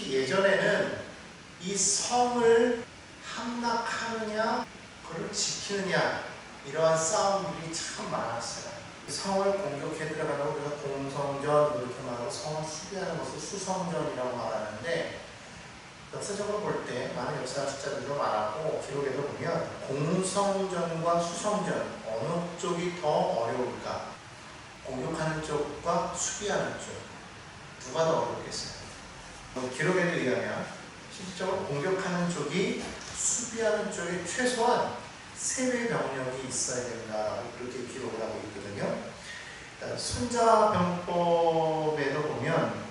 특히 예전에는 이 성을 함락하느냐 그걸 지키느냐 이러한 싸움들이 참 많았어요. 성을 공격해 들어가는 우리가 공성전 이렇게 말하고 성을 수비하는 것을 수성전이라고 말하는데, 역사적으로 볼 때 많은 역사학자들도 말하고 기록에도 보면 공성전과 수성전 어느 쪽이 더 어려울까? 공격하는 쪽과 수비하는 쪽 누가 더 어렵겠어요? 기록에 의하면 실질적으로 공격하는 쪽이 수비하는 쪽에 최소한 3배의 병력이 있어야 된다고 그렇게 기록을 하고 있거든요. 손자병법에도 보면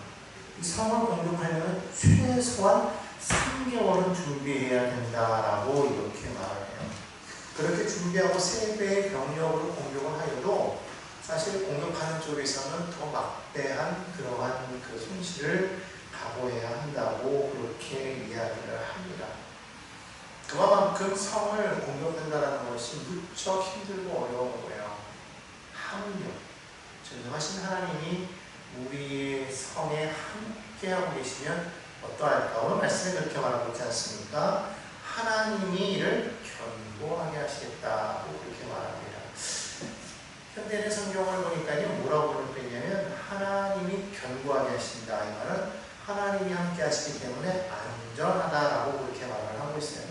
이 성을 공격하려면 최소한 3개월은 준비해야 된다라고 이렇게 말을 해요. 그렇게 준비하고 3배의 병력으로 공격을 하여도 사실 공격하는 쪽에서는 더 막대한 그러한 그 손실을 각오해야 한다고 그렇게 이야기를 합니다. 그만큼 성을 공격한다는 것이 무척 힘들고 어려운 거예요. 하물며 전능하신 하나님이 우리의 성에 함께하고 계시면 어떠할까? 오늘 말씀에 그렇게 말하고 있지 않습니까? 하나님이 이를 견고하게 하시겠다고 그렇게 말합니다. 현대인의 성경을 보니까요, 뭐라고 그랬냐면 하나님이 견고하게 하신다. 이 말은 하나님이 함께 하시기 때문에 안전하다라고 그렇게 말을 하고 있어요.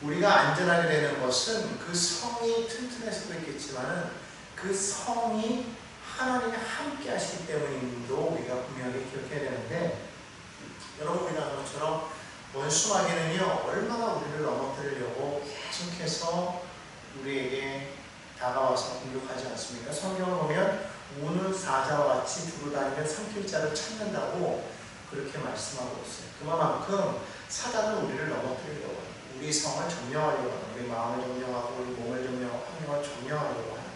우리가 안전하게 되는 것은 그 성이 튼튼해서도 있겠지만 그 성이 하나님이 함께 하시기 때문임도 우리가 분명히 기억해야 되는데, 여러분 우리가 아는 것처럼 원수마귀는요 얼마나 우리를 넘어뜨리려고 계속해서 우리에게 다가와서 공격하지 않습니까? 성경을 보면 우는 사자와 같이 두루 다니며 삼킬 자를 찾는다고 그렇게 말씀하고 있어요. 그만큼 사단은 우리를 넘어뜨리려고 해요. 우리 성을 점령하려고 하는, 우리 마음을 점령하고 우리 몸을 점령하고 환경을 점령하려고 하는 거예요.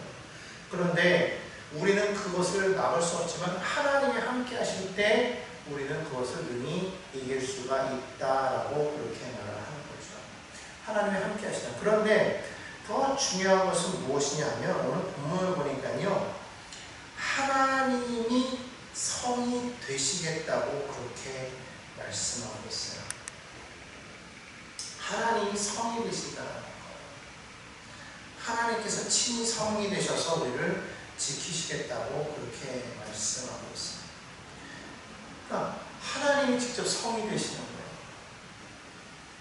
그런데 우리는 그것을 막을 수 없지만 하나님이 함께 하실 때 우리는 그것을 능히 이길 수가 있다라고 그렇게 말을 하는 거죠. 하나님이 함께 하시다. 그런데 더 중요한 것은 무엇이냐면 오늘 본문을 보니까요, 하나님이 성이 되시겠다고 그렇게 말씀하고 있어요. 하나님이 성이 되신다는 거예요. 하나님께서 친히 성이 되셔서 우리를 지키시겠다고 그렇게 말씀하고 있어요. 그러니까 하나님이 직접 성이 되시는 거예요.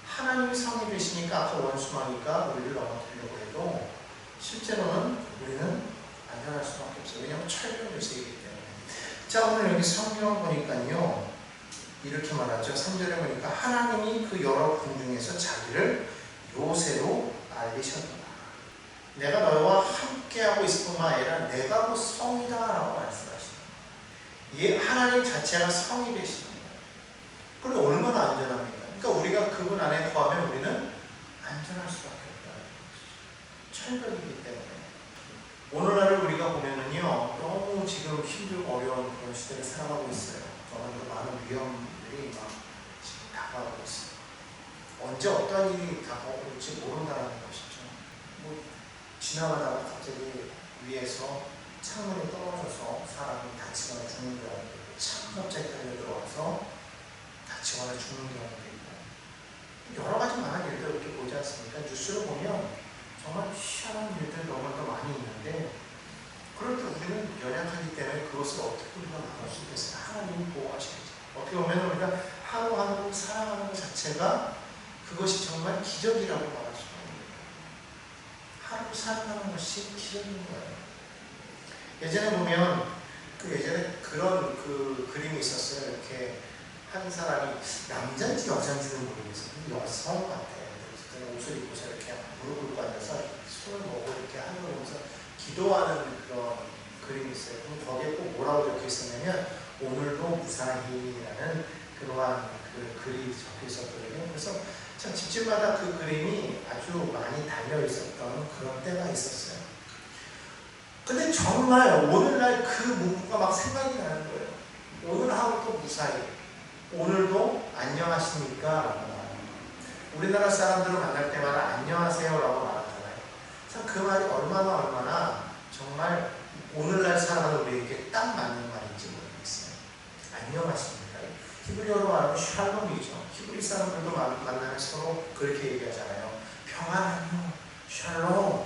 하나님이 성이 되시니까 아까 원수마귀가 우리를 넘어뜨리려고 해도 실제로는 우리는 안전할 수밖에 없어요. 왜냐하면 철벽 요새이기 때문에. 자, 오늘 여기 성경을 보니까요 이렇게 말하죠. 3절에 보니까 하나님이 그 여러 군중에서 자기를 요새로 알리셨다. 내가 너와 함께하고 있을 뿐만 아니라 내가 곧 성이다 라고 말씀하십니다. 이 하나님 자체가 성이 되시는 거예요. 그럼 얼마나 안전합니까? 그러니까 우리가 그분 안에 거하면 우리는 안전할 수밖에 없다는 것이죠. 철벽이기 때문에. 오늘날을 우리가 보면은요 너무 지금 힘들고 어려운 그런 시대를 살아가고 있어요. 정말로 많은 위험들이 막 지금 다가오고 있어요. 언제 어떤 일이 다가올지 모른다는 것이죠. 뭐 지나가다가 갑자기 위에서 창문이 떨어져서 사람이 다치거나 죽는 경우도 있고, 창 갑자기 달려 들어와서 다치거나 죽는 경우도 있고, 여러 가지 많은 일들 이렇게 보지 않습니까? 뉴스를 보면 정말 희한한 일들 너무나도 많이 있는데, 그럴 때 우리는 연약하기 때문에 그것을 어떻게 우리가 막을 수 있겠어요? 하나님이 보호하셔야죠. 어떻게 보면 우리가 하루하루 살아가는 것 자체가 그것이 정말 기적이라고 말할 수가 있습니다. 하루 살아가는 것이 기적인 거예요. 예전에 보면 예전에 그런 그림이 있었어요. 이렇게 한 사람이 남자인지 여자인지는 모르겠어요. 여성 같아요. 옷을 입고서 이렇게 무릎 꿇고 앉아서 손을 모으고 이렇게 하늘을 보면서 기도하는 그런 그림이 있어요. 그럼 거기에 꼭 뭐라고 적혀 있었냐면 오늘도 무사히라는 그러한 그 글이 적혀 있었거든요. 그래서 참 집집마다 그 그림이 아주 많이 달려 있었던 그런 때가 있었어요. 근데 정말 오늘날 그 문구가 막 생각이 나는 거예요. 오늘 하루도 무사히, 오늘도 안녕하십니까? 라고 말합니다. 우리나라 사람들을 만날 때마다 안녕하세요 라고 말하잖아요. 참 그 말이 얼마나 정말 오늘날 살아가는 우리에게 딱 맞는 말인지 모르겠어요. 안녕하십니까? 히브리어로 말하면 샬롬이죠. 히브리 사람들도 만나면 서로 그렇게 얘기하잖아요. 평안하며 샬롬.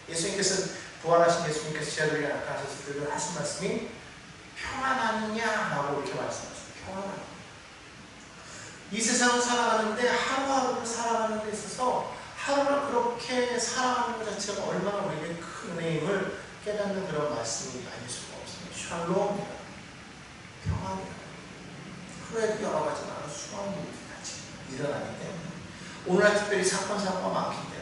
예수님께서 부활하신 예수님께서 제자들에게 나타나셨을 때도 하신 말씀이 평안하느냐라고 이렇게 말씀하셨어요. 평안하냐. 이 세상을 살아가는데 하루하루를 살아가는 데 있어서 하루를 그렇게 살아가는 것 자체가 얼마나 우리에게 큰 은혜임을 깨닫는 그런 말씀이 아닐 수가 없습니다. 샬롬이라 평안이라. 하루에도 여러 가지 많은 수많은 일들이 같이 일어나기 때문에 오늘날 특별히 사건사고가 많기 때문에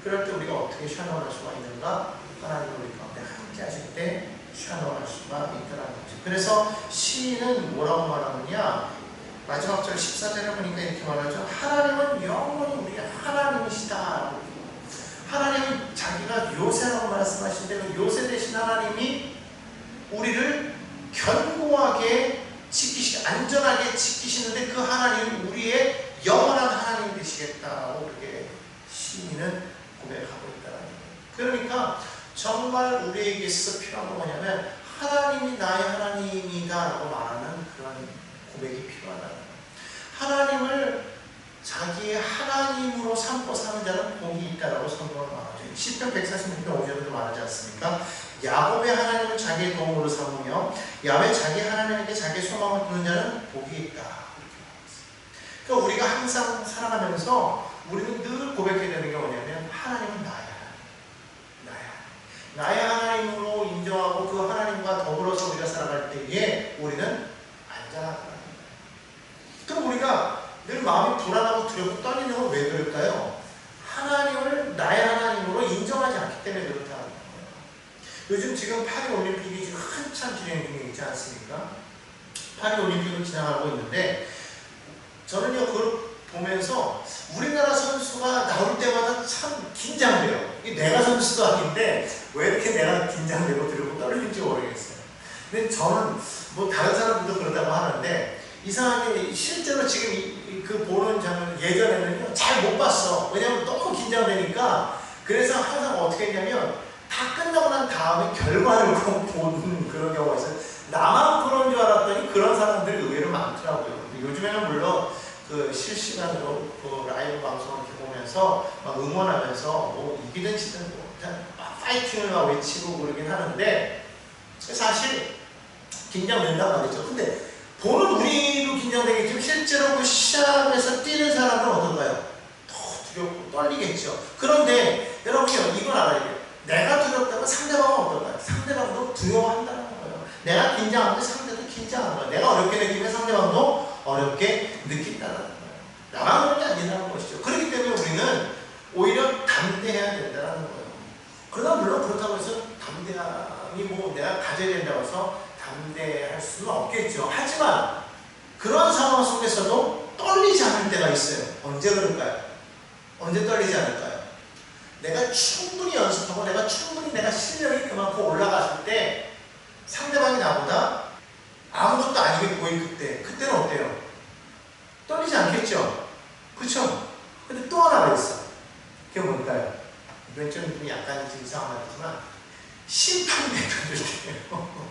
그럴 때 우리가 어떻게 샬롬할 수가 있는가? 하나님 우리 가운데 함께 하실 때 샬롬할 수가 있다는 거죠. 그래서 시인은 뭐라고 말하느냐? 마지막 절 14절에 보니까 이렇게 말하죠. 하나님은 영원히 우리의 하나님이시다. 하나님은 자기가 요새라고 말씀하시는데 그 요새 되신 하나님이 우리를 견고하게 안전하게 지키시는데 그 하나님은 우리의 영원한 하나님 되시겠다라고 그렇게 시인은 고백하고 있다는 거예요. 그러니까 정말 우리에게 있어서 필요한 건 뭐냐면 하나님이 나의 하나님이다라고 말하는 그런 고백이 필요하다는 거예요. 하나님을 자기의 하나님으로 삼고 사는 자는 복이 있다라고 성경을 말하죠. 시편 146편 5절에도 말하지 않습니까? 야곱의 하나님을 자기의 도움으로 삼으며 야훼 자기 하나님에게 자기의 소망을 두는 자는 복이 있다. 그러니까 우리가 항상 살아가면서 우리는 늘 고백해야 되는 게 뭐냐면 하나님은 나의 하나님으로 인정하고 그 하나님과 더불어서 우리가 살아갈 때에 우리는 안전하다. 그럼 우리가 늘 마음이 불안하고 두렵고 떨리는 건 왜 그럴까요? 하나님을 나의 하나님으로 인정하지 않기 때문에 그렇다는 거예요. 요즘 지금 파리올림픽이 지금 한참 진행 중에 있지 않습니까? 파리올림픽을 진행하고 있는데 저는요 그걸 보면서 우리나라 선수가 나올 때마다 참 긴장돼요. 내가 선수도 아닌데 왜 이렇게 내가 긴장되고 두렵고 떨리는지 모르겠어요. 근데 저는 뭐 다른 사람들도 그렇다고 하는데 이상하게 실제로 지금 그 보는 장면 예전에는요 잘 못 봤어. 왜냐면 너무 긴장되니까. 그래서 항상 어떻게 했냐면 다 끝나고 난 다음에 결과를 보는 그런 경우가 있어요. 나만 그런 줄 알았더니 그런 사람들이 의외로 많더라고요. 요즘에는 물론 그 실시간으로 그 라이브 방송을 이렇게 보면서 막 응원하면서 뭐 이기든 지든 뭐 막 파이팅을 막 외치고 그러긴 하는데 사실 긴장된단 말이죠. 근데 보는 우리도 긴장되겠지만 실제로 그 시합에서 뛰는 사람은 어떤가요? 더 두렵고 떨리겠죠. 그런데 여러분요 이건 알아야 돼요. 내가 두렵다면 상대방은 어떨까요? 상대방도 두려워한다는 거예요. 내가 긴장하는데 상대도 긴장하는 거예요. 내가 어렵게 느끼면 상대방도 어렵게 느낀다는 거예요. 나만 그런 게 아니라는 것이죠. 그렇기 때문에 우리는 오히려 담대해야 된다는 거예요. 그러나 물론 그렇다고 해서 담대함이 뭐 내가 가져야 된다고 해서 담대할 수는 없겠죠. 하지만 그런 상황 속에서도 떨리지 않을 때가 있어요. 언제 그럴까요? 언제 떨리지 않을까요? 내가 충분히 연습하고 내가 충분히 내가 실력이 그만큼 올라갔을 때 상대방이 나보다 아무것도 아니게 보일 그때는 어때요? 떨리지 않겠죠? 그렇죠? 근데 또 하나가 있어. 그게 뭘까요? 이건 좀 약간 이상한 말이지만 심판이 내려줄 때예요.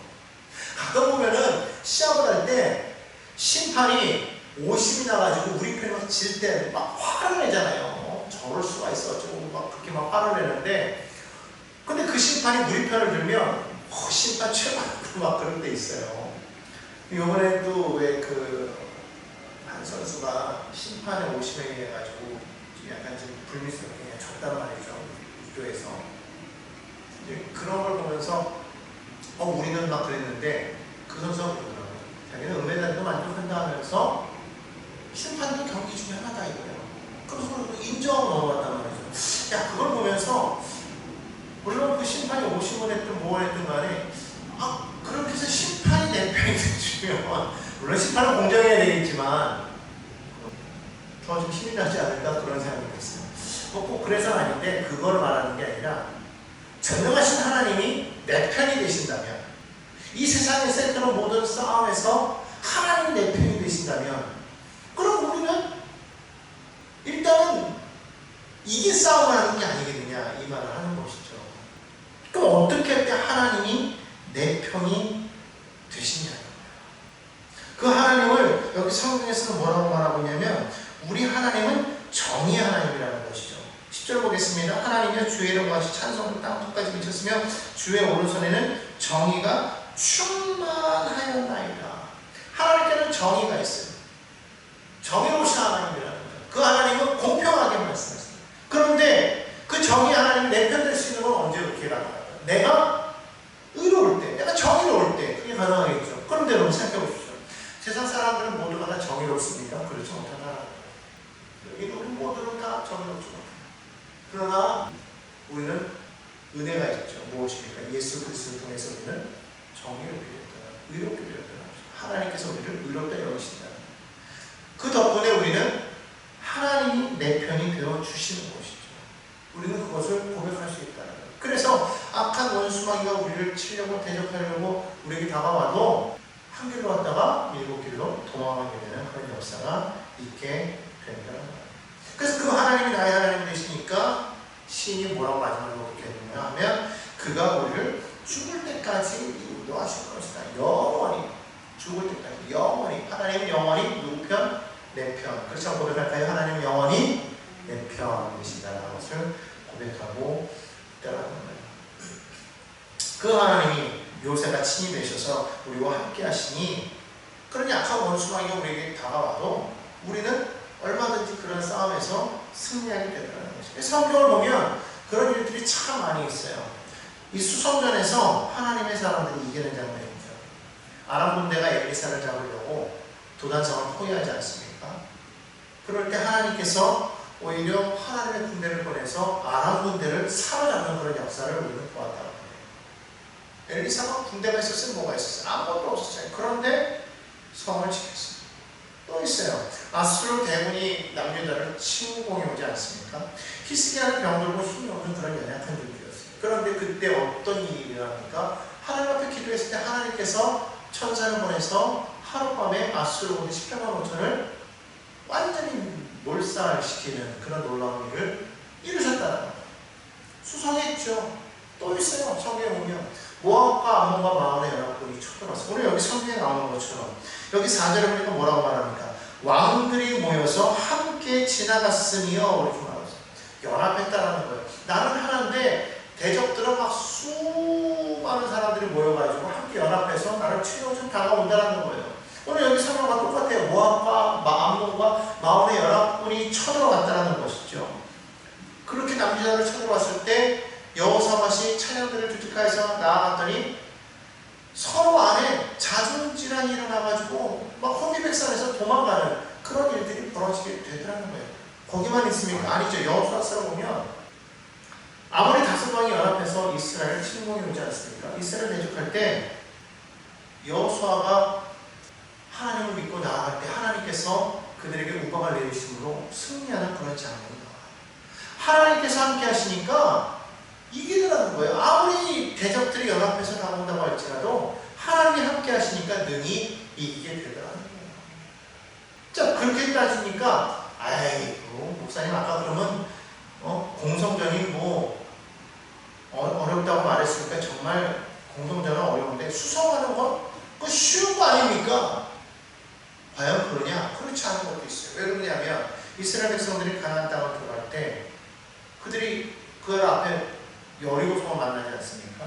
가끔 보면은 시합을 할 때 심판이 오심이 나가지고 우리 편이 막 질 때 막 화를 내잖아요. 저럴 수가 있어. 어쩌고 막 그렇게 막 화를 내는데 근데 그 심판이 우리 편을 들면 심판 최고라고 막 그런 데 있어요. 이번에도 왜 그 한 선수가 심판에 오심에 의해 가지고 약간 좀 불미스럽게 졌단 말이죠. 육도에서 그런 걸 보면서 우리는 막 그랬는데 그 선수가 그러더라고요. 자기는 은메달도 만족한다 하면서 심판도 경기 중에 하나다 이거예요. 그래서 인정하고 넘어갔단 말이죠. 야 그걸 보면서 물론 그 심판이 오심을 했든 뭘 했든 간에 그렇게 해서 심판이 내 편이 되주면 물론 심판은 공정해야 되겠지만 더 좀 힘이 나지 않을까 그런 생각이 들었어요. 꼭 그래서는 아닌데 그걸 말하는 게 아니라 전능하신 하나님이 내 편이 되신다면 이 세상에서 했던 모든 싸움에서 하나님 내 편이 되신다면 그럼 우리는 일단은 이게 싸움을 하는 게 아니겠느냐 이 말을 하는 것이죠. 그럼 어떻게 할 때 하나님이 내 편이 되시냐는 거예요. 그 하나님을 여기 성경에서는 뭐라고 말하고 있냐면 우리 하나님은 정의의 하나님이라는 것이죠. 10절 보겠습니다. 하나님이여 주의 이름 같이 찬송을 땅끝까지 미쳤으며 주의 오른손에는 정의가 충만하였나이다. 하나님께는 정의가 있어요. 정의로우신 하나님이라는 거예요. 그 하나님은 공평하게 말씀하십니다. 그런데 그 정의 하나님이 내 편 될 수 있는 건 언제 그렇게 가능할까요? 내가 의로울 때, 내가 정의로울 때 그게 가능하겠죠. 그런데 여러분 생각해 보십시오. 세상 사람들은 모두가 다 정의롭습니까? 그렇지 못하다. 여기 우리 모두는 다 정의롭지 못합니다. 그러나 우리는 은혜가 있죠. 무엇입니까? 예수 그리스도를 통해서 우리는 정의롭게 되었다. 의롭게 되었다. 하나님께서 우리를 의롭다 여기신다. 그 덕분에 우리는 하나님이 내 편이 되어주시는 것이죠. 우리는 그것을 고백할 수 있다는 거예요. 그래서 악한 원수마귀가 우리를 치려고 대적하려고 우리에게 다가와도 한 길로 왔다가 7길로 도망가게 되는 그런 역사가 있게 된다는 거예요. 그래서 그 하나님이 나의 하나님 되시니까 시인이 뭐라고 마지막으로 그렇게 했느냐 하면 그가 우리를 죽을 때까지 인도하실 것이다. 영원히 죽을 때까지 영원히. 하나님은 영원히 누구 편? 내 편. 그렇지 않고 고백할까요? 하나님은 영원히 내 편이시다라는 것을 고백하고 있다라는 거예요. 그 하나님이 요새가 친히 되셔서 우리와 함께 하시니 그런 약한 원수마귀가 우리에게 다가와도 우리는 얼마든지 그런 싸움에서 승리하게 되더라는 것이죠. 성경을 보면 그런 일들이 참 많이 있어요. 이 수성전에서 하나님의 사람들이 이기는 장면이죠. 아람 군대가 엘리사를 잡으려고 도단성을 포위하지 않습니까? 그럴 때 하나님께서 오히려 하나님의 군대를 보내서 아람 군대를 사로잡는 그런 역사를 우리는 보았다는 거예요. 엘리사가 군대가 있었어요? 뭐가 있었어요? 아무것도 없었어요. 그런데 성을 지켰어요. 또 있어요. 아수르 대군이 남유다를 침공해 오지 않습니까? 히스기야는 병들고 힘이 없는 그런 연약한 존재였어요. 그런데 그때 어떤 일이 일어납니까? 하나님 앞에 기도했을 때 하나님께서 천사를 보내서 하룻밤에 아수르 군대 10만 5천을 완전히 몰살시키는 그런 놀라운 일을 이루셨다는 거예요. 수상했죠. 또 있어요. 성경에 보면 모압과 암몬과 마온의 연합군이 쳐들어왔어요. 오늘 여기 성경에 나오는 것처럼 여기 4절에 보니까 뭐라고 말합니까? 왕들이 모여서 함께 지나갔으며 이렇게 말하죠. 연합했다라는 거예요. 나는 하나인데 대적들은 막 수많은 사람들이 모여가지고 함께 연합해서 나를 치료해 다가온다는 거예요. 오늘 여기 상황과 똑같아요. 모압과 암몬과 마온의 연합군이 쳐들어갔다는 것이죠. 그렇게 남유다를 쳐들어왔을 때 여호사밧이 찬양들을 주축하여서 나아갔더니 서로 안에 자존질환이 일어나가지고 막 혼비백산해서 도망가는 그런 일들이 벌어지게 되더라는 거예요. 거기만 있습니까? 아니죠. 여호수아서를 보면 아무리 5왕이 연합해서 이스라엘을 침공해 오지 않습니까? 이스라엘 대적할 때 여호수아가 하나님을 믿고 나아갈 때 하나님께서 그들에게 우박을 내리심으로 승리하는 그런 장면이 나와요. 하나님께서 함께 하시니까 이기더라는 거예요. 아무리 대적들이 연합해서 나온다고 할지라도 하나님이 함께 하시니까 능히 이기게 되더라는 거예요. 자, 그렇게 따지니까 아이고 목사님 아까 그러면 공성전이 뭐 어렵다고 말했으니까 정말 공성전은 어려운데 수성하는 건 그거 쉬운 거 아닙니까? 과연 그러냐? 그렇지 않은 것도 있어요. 왜 그러냐면 이스라엘 백성들이 가나안 땅을 들어갈 때 그들이 그 앞에 여리고성을 만나지 않습니까?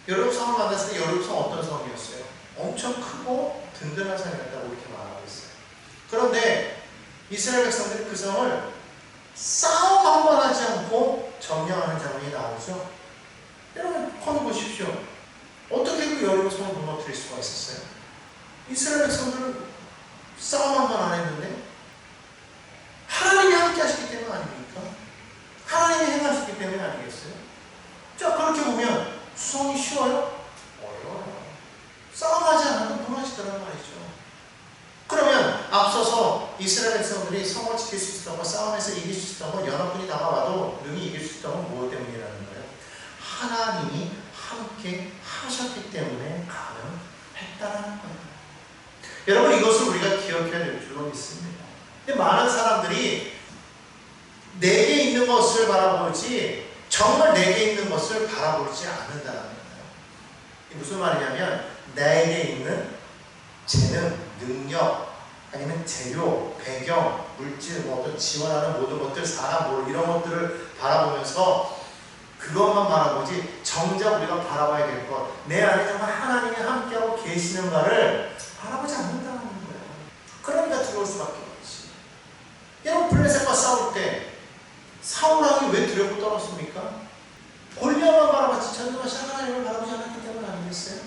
여리고성을 만났을 때 여리고성 어떤 성이었어요? 엄청 크고 든든한 성이었다고 이렇게 말하고 있어요. 그런데 이스라엘 백성들이 그 성을 싸움 한 번 하지 않고 점령하는 장면이 나오죠. 여러분 거기 보십시오. 어떻게 그 여리고성을 무너뜨릴 수가 있었어요? 이스라엘 백성들은 싸움 한 번 안 했는데 하나님이 함께 하시기 때문 아닙니까? 하나님이 행하시기 때문에 아니겠어요? 자, 그렇게 보면 수성이 쉬워요? 어려워요. 싸움하지 않아도 무너지더란 말이죠. 그러면 앞서서 이스라엘 백성들이 성을 지킬 수 있었던 것, 싸움에서 이길 수 있었던 것, 연합군이 다가와도 능히 이길 수 있었던 건 무엇 때문이라는 거예요? 하나님이 함께 하셨기 때문에 가능했다는 거예요. 여러분 이것을 우리가 기억해야 될 줄로 믿습니다. 근데 많은 사람들이 내게 있는 것을 바라보지 정말 내게 있는 것을 바라보지 않는다는 거예요. 이게 무슨 말이냐면 나에게 있는 재능, 능력, 아니면 재료, 배경, 물질, 뭐 어떤 지원하는 모든 것들, 사람, 뭐 이런 것들을 바라보면서 그것만 바라보지 정작 우리가 바라봐야 될 것, 내 안에 정말 하나님이 함께하고 계시는가를 바라보지 않는다는 거예요. 그러니까 두려울 수밖에 없지. 여러분 블레셋과 싸울 때 사울 왕이 왜 두렵고 떨었습니까? 골리앗만 바라봤지 전능하신 하나님을 바라보지 않았기 때문 아니겠어요?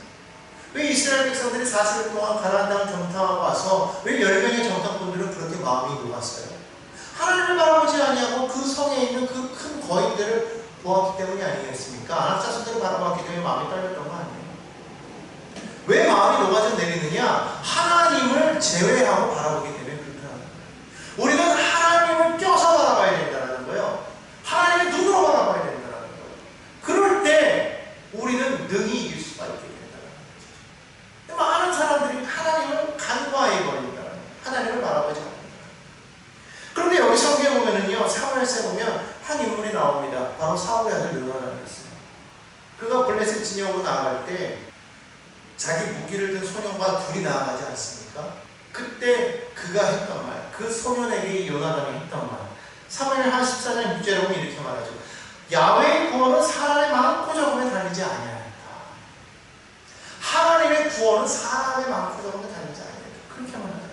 왜 이스라엘 백성들이 40일 동안 가나안 땅을 정탐하고 와서 왜 10명의 정탐꾼들은 그렇게 마음이 녹았어요? 하나님을 바라보지 아니하고 그 성에 있는 그 큰 거인들을 보았기 때문이 아니겠습니까? 아낙 자손들을 바라봤기 때문에 마음이 떨렸던 거 아니에요? 왜 마음이 녹아져 내리느냐? 하나님을 제외하고 바라보기 때문에 그렇다는 거예요. 우리는 하나님을 껴서 바라봐야 된다는 거예요. 하나님의 눈으로 바라봐야 된다는 거예요. 그럴 때 우리는 능히 이길 수가 있게 된다는 거죠. 많은 사람들이 하나님을 간과해 버린다는 거예요. 하나님을 바라보지 않는다. 그런데 여기 성경에 보면은요, 사무엘서에 보면 한 인물이 나옵니다. 바로 사울의 아들 요나단이었어요. 그가 블레셋 진영으로 나아갈 때 자기 무기를 든 소년과 둘이 나아가지 않습니까? 그때 그가 했던 말, 그 소년에게 요나단이 했던 말, 사무엘하 14장 6절에 보면 이렇게 말하죠. 야훼의 구원은 사람의 많고 적음에 달리지 아니하였다. 하나님의 구원은 사람의 많고 적음에 달리지 아니하였다. 그렇게 말하잖아요.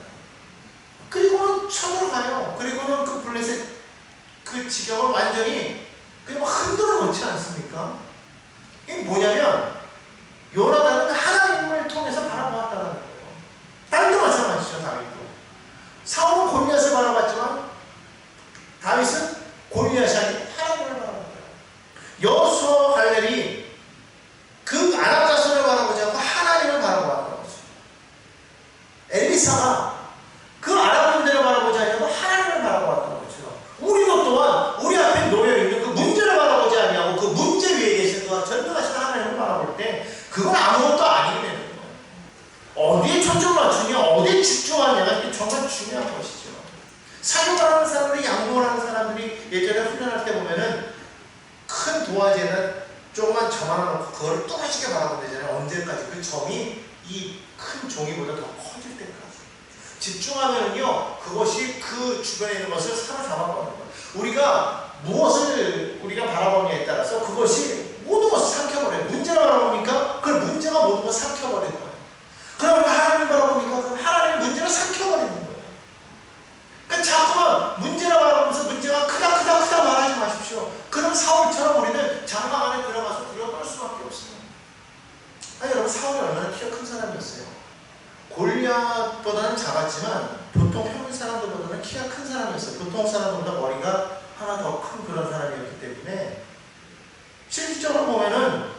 그리고는 쳐들어가요. 그리고는 그 블레셋 그 지경을 완전히 그냥 흔들어 놓지 않습니까? 이게 뭐냐면 요나단은 하나님을 통해서 바라보았다는 거예요. 다윗도 마찬가지죠. 다윗도 사울은 골리앗을 바라봤지만 다윗은 골리앗이 아닌 하나님을 바라봤어요. 여호수아와 갈렙이 그 아낙 자손을 바라보지 않고 하나님을 바라보았다는 거죠. 엘리사가 그 아낙 문제를 바라보지 않고 하나님을 바라보았다는 거죠. 우리도 또한 우리 앞에 놓여있는 그 문제를 바라보지 않냐고 그 문제 위에 계신 그 전능하신 하나님을 바라볼 때 그건 아무것도 아니게 되는 거예요. 어디에 초점 맞추냐, 어디에 집중하냐가 이게 정말 중요한 것이죠. 사역을 하는 사람들이, 양봉을 하는 사람들이 예전에 훈련할 때 보면은 큰 도화지에는 조그만 점 하나 놓고 그걸 뚜렷하게 바라보면 되잖아요. 언제까지 그 점이 이 큰 종이보다 더 커질 때까지. 집중하면은요, 그것이 그 주변에 있는 것을 사로잡아버리는 거예요. 우리가 무엇을 우리가 바라보느냐에 따라서 그것이 모든 것을 삼켜버려요. 문제를 바라보니까 그 문제가 모든 것을 삼켜버리는 거예요. 그러면 하나님을 바라보니까 그 하나님의 문제를 삼켜버리는 거예요. 그러니까 자꾸만 문제를 바라보면서 문제가 크다 말하지 마십시오. 그럼 사울처럼 우리는 장막 안에 들어가서 두려워할 수밖에 없어요. 아니, 여러분, 사울이 얼마나 키가 큰 사람이었어요. 골리앗보다는 작았지만 보통 평균 사람들보다는 키가 큰 사람이었어요. 보통 사람들보다 머리가 하나 더 큰 그런 사람이었기 때문에 실질적으로 보면은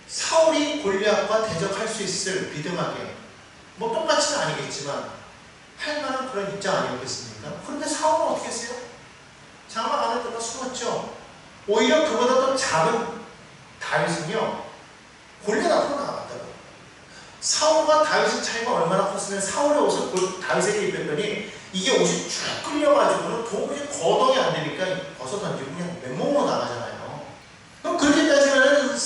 사울이 골리앗과 대적할 수 있을 비등하게, 뭐 똑같이는 아니겠지만 할 만한 그런 입장 아니었겠습니까? 그런데 사울은 어떻게 했어요? 장막 안에 들어가 숨었죠. 오히려 그보다 더 작은 다윗은요, 골리앗 앞으로 나갔다고. 사울과 다윗의 차이가 얼마나 컸으면 사울의 옷을 다윗에게 입혔더니 이게 옷이 쭉 끌려가지고는 도무지 거동이 안 되니까 벗어 던지고 그냥 맨몸으로 나가잖아요. 그럼 그렇게 따지면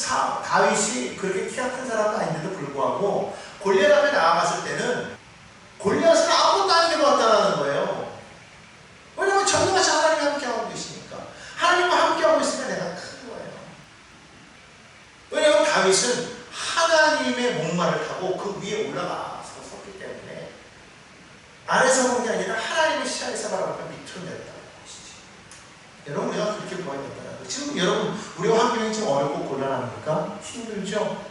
다윗이 그렇게 키가 큰 사람도 아닌데도 불구하고 골리앗 앞에 나아갔을 때는 골리앗은 아무것도 아니게 보았다는 거예요. 왜냐하면 전능하신 하나님이 함께하고 계시니까. 하나님과 함께하고 있으면 내가 큰 거예요. 왜냐하면 다윗은 하나님의 목마를 타고 그 위에 올라가서 섰기 때문에 안에서 본 게 아니라 하나님의 시야에서 바라보니까 밑으로 내렸다는 것이지. 여러분, 우리가 그렇게 보아야 된다는 거예요. 지금 여러분, 우리와 환경이 지금 어렵고 곤란합니까? 힘들죠?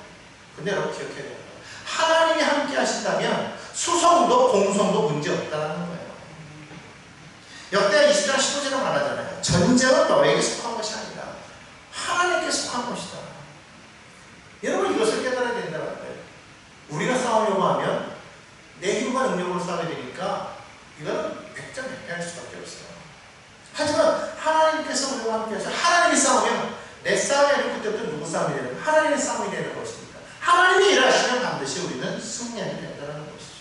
근데 여러분 기억해야 돼요. 하나님이 함께 하신다면 수성도 공성도 문제없다는 거예요. 역대하 20장 15절에 말하잖아요. 전쟁은 너에게 속한 것이 아니라 하나님께 속한 것이다. 여러분, 이것을 깨달아야 된다는 거예요. 우리가 싸우려고 하면 내 힘과 능력으로 싸워야 되니까 이거는 100점 100패할 수밖에 없어요. 하지만 하나님께서 우리와 함께 하셔서 하나님이 싸우면 내 싸움이 아니고 그때부터 누구 싸움이 되는 거예요? 하나님의 싸움이 되는 것입니다. 하나님이 일하시면 반드시 우리는 승리하게 된다는 것이죠.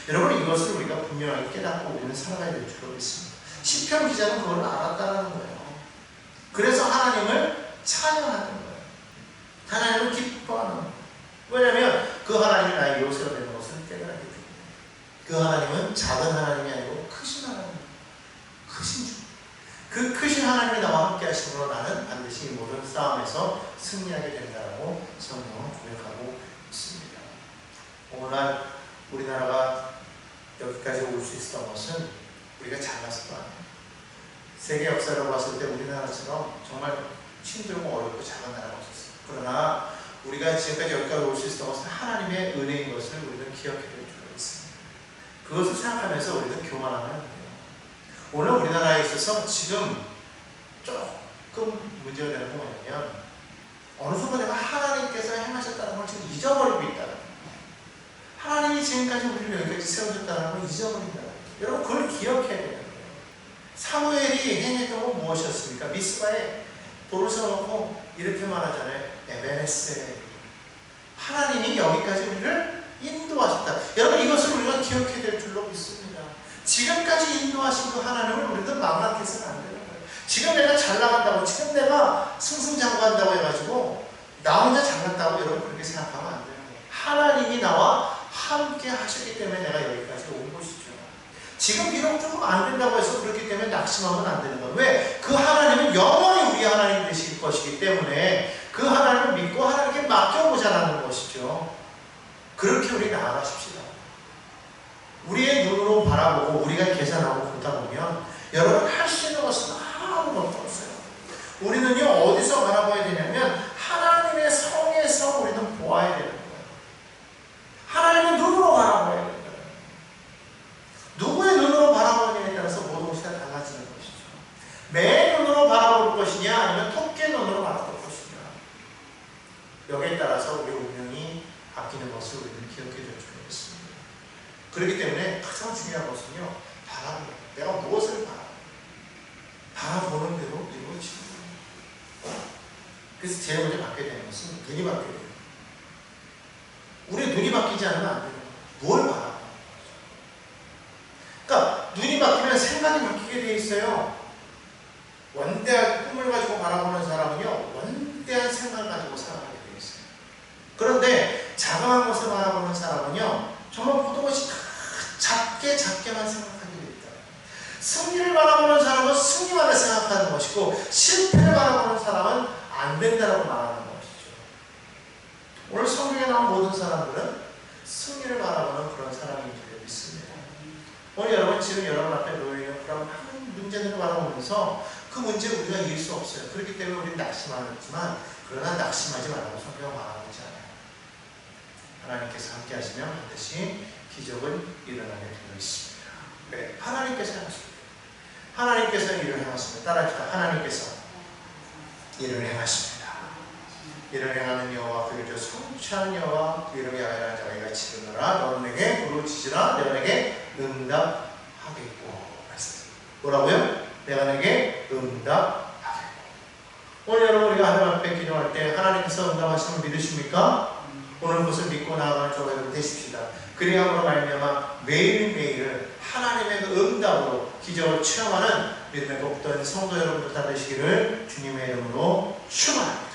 여러분, 이것을 우리가 분명하게 깨닫고 우리는 살아가야 될 줄 믿습니다. 시편 기자는 그걸 알았다는 거예요. 그래서 하나님을 찬양하는 거예요. 하나님을 기뻐하는 거예요. 왜냐하면 그 하나님이 나의 요새가 되는 것을 깨달았기 때문에. 그 하나님은 작은 하나님이 아니고 크신 하나님, 크신 주. 그 크신 하나님이 나와 함께 하심으로 나는 반드시 이 모든 싸움에서 승리하게 된다라고 성경은 고백하고 있습니다. 오늘날 우리나라가 여기까지 올 수 있었던 것은 우리가 잘나서도 아니에요. 세계 역사를 봤을 때 우리나라처럼 정말 힘들고 어렵고 작은 나라가 없었어요. 그러나 우리가 지금까지 여기까지 올 수 있었던 것은 하나님의 은혜인 것을 우리는 기억해야 될 필요가 있습니다. 그것을 생각하면서 우리는 교만하면 안 돼요. 오늘 우리나라에 있어서 지금 조금 문제가 되는 건 뭐냐면 어느 순간 내가 하나님께서 행하셨다는 걸 지금 잊어버리고 있다는 거예요. 하나님이 지금까지 우리를 여기까지 세워줬다는 걸 잊어버린다는 거예요. 여러분 그걸 기억해야 되는 거예요. 사무엘이 행했던 건 무엇이었습니까? 미스바에 돌을 세워놓고 이렇게 말하잖아요. 에베네스, 하나님이 여기까지 우리를 인도하셨다. 여러분 이것을 우리가 기억해야 될 줄로 믿습니다. 지금까지 인도하신 그 하나님을 우리도 망각해서는 안 되는 거예요. 지금 내가 잘 나간다고, 지금 내가 승승장구한다고 해가지고 나 혼자 잘났다고 여러분 그렇게 생각하면 안 되는 거예요. 하나님이 나와 함께 하셨기 때문에 내가 여기까지 온 것이죠. 지금 비록 조금 안 된다고 해서 그렇기 때문에 낙심하면 안 되는 거예요. 왜? 그 하나님은 영원히 우리 하나님 되실 것이기 때문에 그 하나님을 믿고 하나님께 맡겨보자라는 것이죠. 그렇게 우리 나아가십시다. 우리의 눈으로 바라보고 우리가 계산하고 보다 보면 여러분 할 수 있는 것은 아무것도 없어요. 우리는요 어디서 바라봐야 되냐면 하나님의 성에서 우리는 보아야 되는 거예요. 하나님의 눈으로 바라봐야 되는 거예요. 누구의 눈으로 바라보느냐에 따라서 모든 것이 다 달라지는 것이죠. 매 눈으로 바라볼 것이냐 아니면 토끼 눈으로 바라볼 것이냐, 여기에 따라서 우리 운명이 바뀌는 것을 우리는 기억해 줄 줄 있습니다. 그렇기 때문에 가장 중요한 것은요 바라보는 거예요. 내가 무엇을 바라보는 대로 이루어지는 거예요. 그래서 제일 먼저 바뀌어야 되는 것은 눈이 바뀌어야 돼요. 우리 눈이 바뀌지 않으면 안 돼요. 뭘 바라보는 거죠. 그러니까 눈이 바뀌면 생각이 바뀌게 돼 있어요. 원대한 꿈을 가지고 바라보는 사람은요 원대한 생각을 가지고 살아가게 돼 있어요. 그런데 자그마한 것을 바라보는 사람은요 정말 모든 것이 다 작게만 생각하게 돼 있다. 승리를 바라보는 사람은 승리만을 생각하는 것이고 실패를 바라보는 사람은 안 된다고 말하는 것이죠. 오늘 성경에 나온 모든 사람들은 승리를 바라보는 그런 사람인 줄 믿습니다. 오늘 여러분 지금 여러분 앞에 놓여있는 그런 많은 문제들을 바라보면서 그 문제를 우리가 이길 수 없어요. 그렇기 때문에 우리는 낙심하지만 그러나 낙심하지 말라고 성경은 말하고 있지 않아요. 하나님께서 함께 하시면 반드시 기적은 일어나게 되어 있습니다. 네, 하나님께서 행하십니다. 하나님께서 일을 행하십니다. 따라합시다. 하나님께서 일을 행하십니다. 일을 행하는 여호와 그를 저 성취하는 여호와 그 이름에 하여라 자기가 지르노라 너는 내게 부르짖으라 내가 내게 응답하겠고. 뭐라고요? 내가 내게 응답하겠고. 오늘 여러분 우리가 하나님 앞에 기도할 때 하나님께서 응답하시는 걸 믿으십니까? 오늘 그것을 믿고 나아가는 저와 여러분 되십시다. 그리함으로 말미암아 매일매일을 하나님의 그 응답으로 기적을 체험하는 믿음의 복된 성도 여러분들 다 되시기를 주님의 이름으로 축원합니다.